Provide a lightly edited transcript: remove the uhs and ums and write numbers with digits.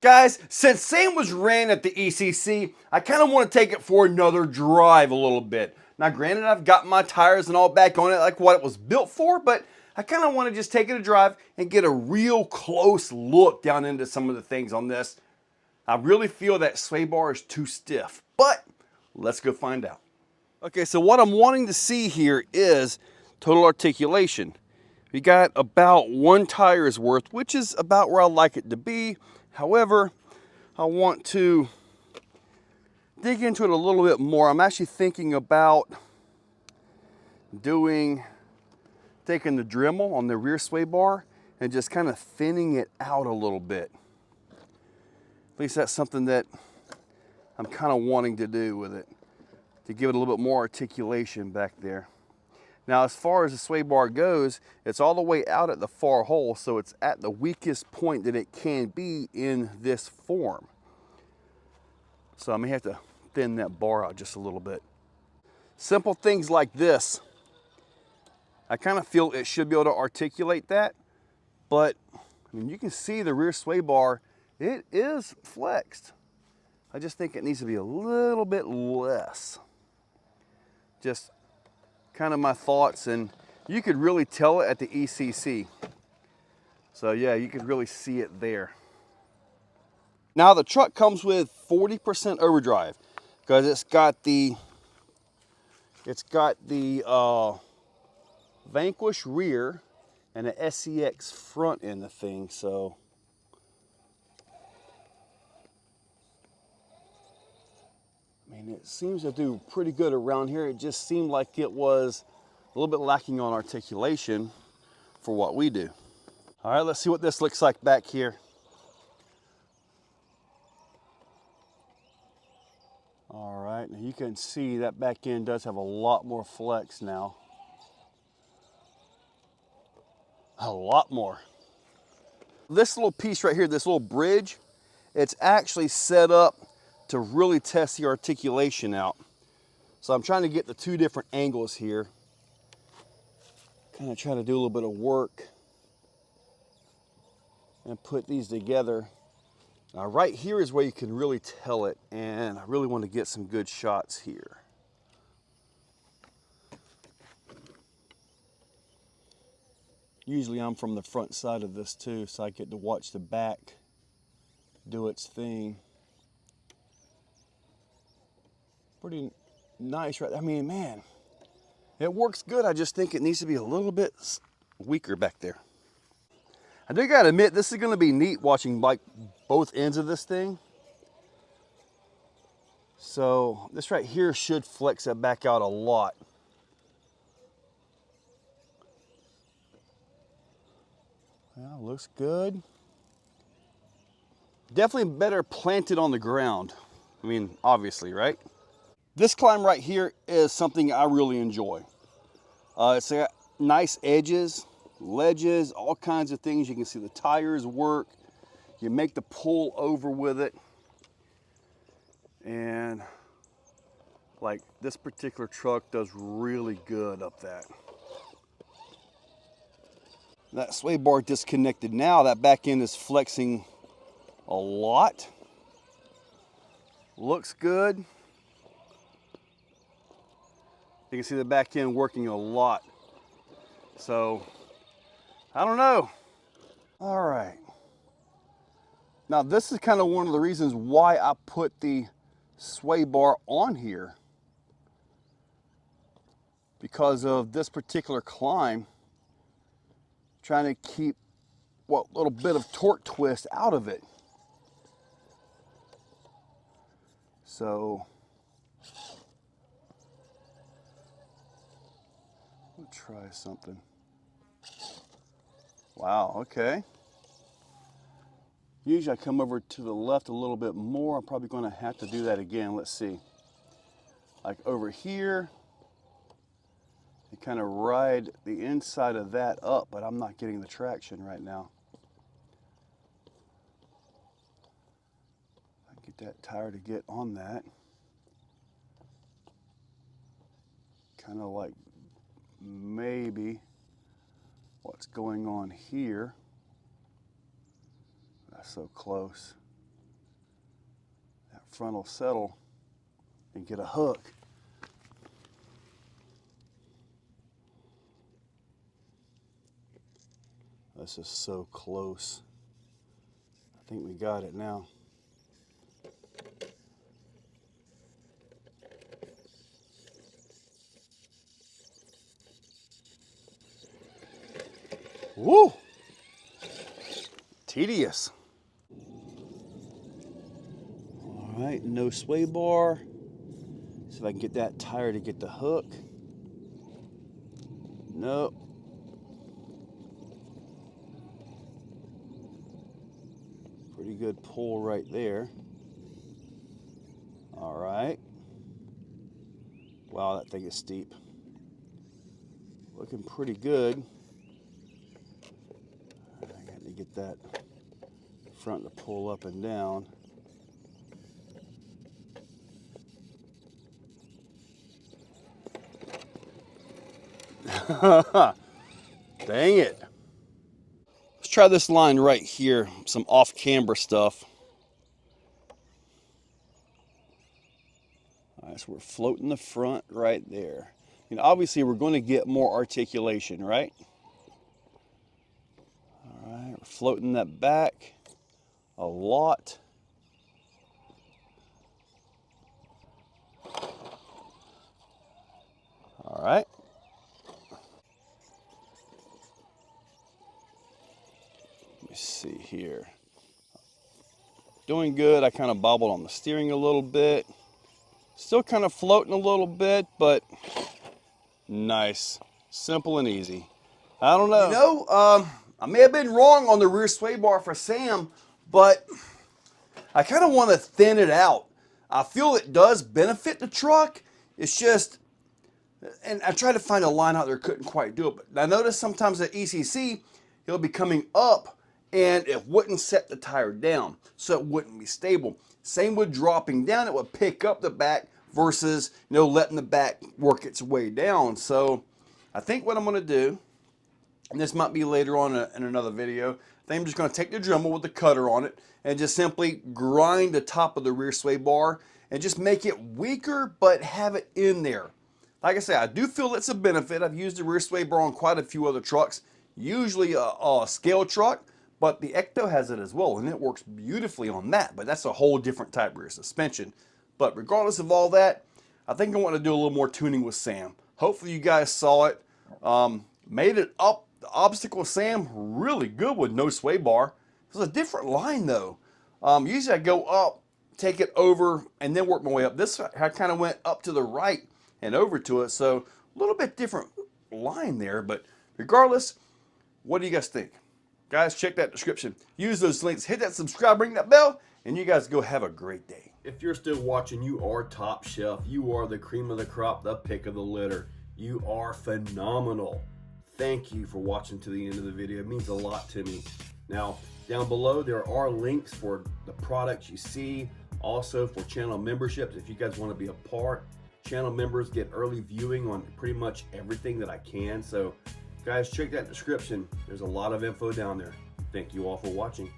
Guys, since Sam was ran at the ECC, I kind of want to take it for another drive a little bit. Now, granted, I've got my tires and all back on it like what it was built for, but I kind of want to just take it a drive and get a real close look down into some of the things on this. I really feel that sway bar is too stiff, but let's go find out. Okay, so what I'm wanting to see here is total articulation. We got about one tire's worth, which is about where I like it to be. However, I want to dig into it a little bit more. I'm actually thinking about taking the Dremel on the rear sway bar and just kind of thinning it out a little bit. At least that's something that I'm kind of wanting to do with it, to give it a little bit more articulation back there. Now, as far as the sway bar goes, it's all the way out at the far hole, so it's at the weakest point that it can be in this form. So I may have to thin that bar out just a little bit. Simple things like this, I kind of feel it should be able to articulate that, but I mean, you can see the rear sway bar, it is flexed. I just think it needs to be a little bit less. Just kind of my thoughts, and you could really tell it at the ECC. So yeah, you could really see it there. Now the truck comes with 40% overdrive because it's got the Vanquish rear and an SCX front in the thing. So I mean, it seems to do pretty good around here. It just seemed like it was a little bit lacking on articulation for what we do. All right, let's see what this looks like back here. All right, now you can see that back end does have a lot more flex now. A lot more. This little piece right here, this little bridge, it's actually set up to really test the articulation out. So I'm trying to get the two different angles here. Kind of try to do a little bit of work and put these together. Now right here is where you can really tell it, and I really want to get some good shots here. Usually I'm from the front side of this too, so I get to watch the back do its thing. Pretty nice, right? I mean, man, it works good. I just think it needs to be a little bit weaker back there. I do gotta admit, this is gonna be neat watching like both ends of this thing. So this right here should flex that back out a lot. Well, looks good. Definitely better planted on the ground. I mean, obviously, right? This climb right here is something I really enjoy. It's got nice edges, ledges, all kinds of things. You can see the tires work. You make the pull over with it. And like this particular truck does really good up that. That sway bar disconnected now. That back end is flexing a lot. Looks good. You can see the back end working a lot. So, I don't know. All right. Now this is kind of one of the reasons why I put the sway bar on here. Because of this particular climb. Trying to keep what little bit of torque twist out of it. So, let's try something. Wow, okay. Usually I come over to the left a little bit more. I'm probably going to have to do that again. Let's see. Like over here, you kind of ride the inside of that up, but I'm not getting the traction right now. I get that tire to get on that. Kind of like maybe what's going on here. That's so close. front will settle and get a hook. This is so close. I think we got it now. Woo! Tedious. All right, no sway bar. See if I can get that tire to get the hook. Nope. Pretty good pull right there. All right. Wow, that thing is steep. Looking pretty good. I got to get that front to pull up and down. Dang it. Let's try this line right here, some off-camber stuff. All right, so we're floating the front right there. You know, obviously we're going to get more articulation, right? All right, we're floating that back a lot. All right. Let me see here. Doing good. I kind of bobbled on the steering a little bit. Still kind of floating a little bit, but nice. Simple and easy. I don't know. You know, I may have been wrong on the rear sway bar for Sam, but I kind of want to thin it out. I feel it does benefit the truck. It's just, and I tried to find a line out there, couldn't quite do it. But I noticed sometimes at ECC, it'll be coming up and it wouldn't set the tire down, so it wouldn't be stable. Same with dropping down, it would pick up the back versus, you know, letting the back work its way down. So I think what I'm going to do, and this might be later on in another video, I think I'm just going to take the Dremel with the cutter on it and just simply grind the top of the rear sway bar and just make it weaker, but have it in there. Like I say, I do feel it's a benefit. I've used the rear sway bar on quite a few other trucks, usually a scale truck, but the Ecto has it as well, and it works beautifully on that, but that's a whole different type of rear suspension. But regardless of all that, I think I want to do a little more tuning with Sam. Hopefully you guys saw it. Made it up the obstacle Sam really good with no sway bar. It was a different line though. Usually I go up, take it over, and then work my way up. This I kind of went up to the right and over to it, so a little bit different line there, but regardless, what do you guys think? Guys, check that description. Use those links, hit that subscribe, ring that bell, and you guys go have a great day. If you're still watching, you are top shelf. You are the cream of the crop, the pick of the litter. You are phenomenal. Thank you for watching to the end of the video. It means a lot to me. Now, down below, there are links for the products you see. Also for channel memberships, if you guys want to be a part. Channel members get early viewing on pretty much everything that I can. So guys, check that description. There's a lot of info down there. Thank you all for watching.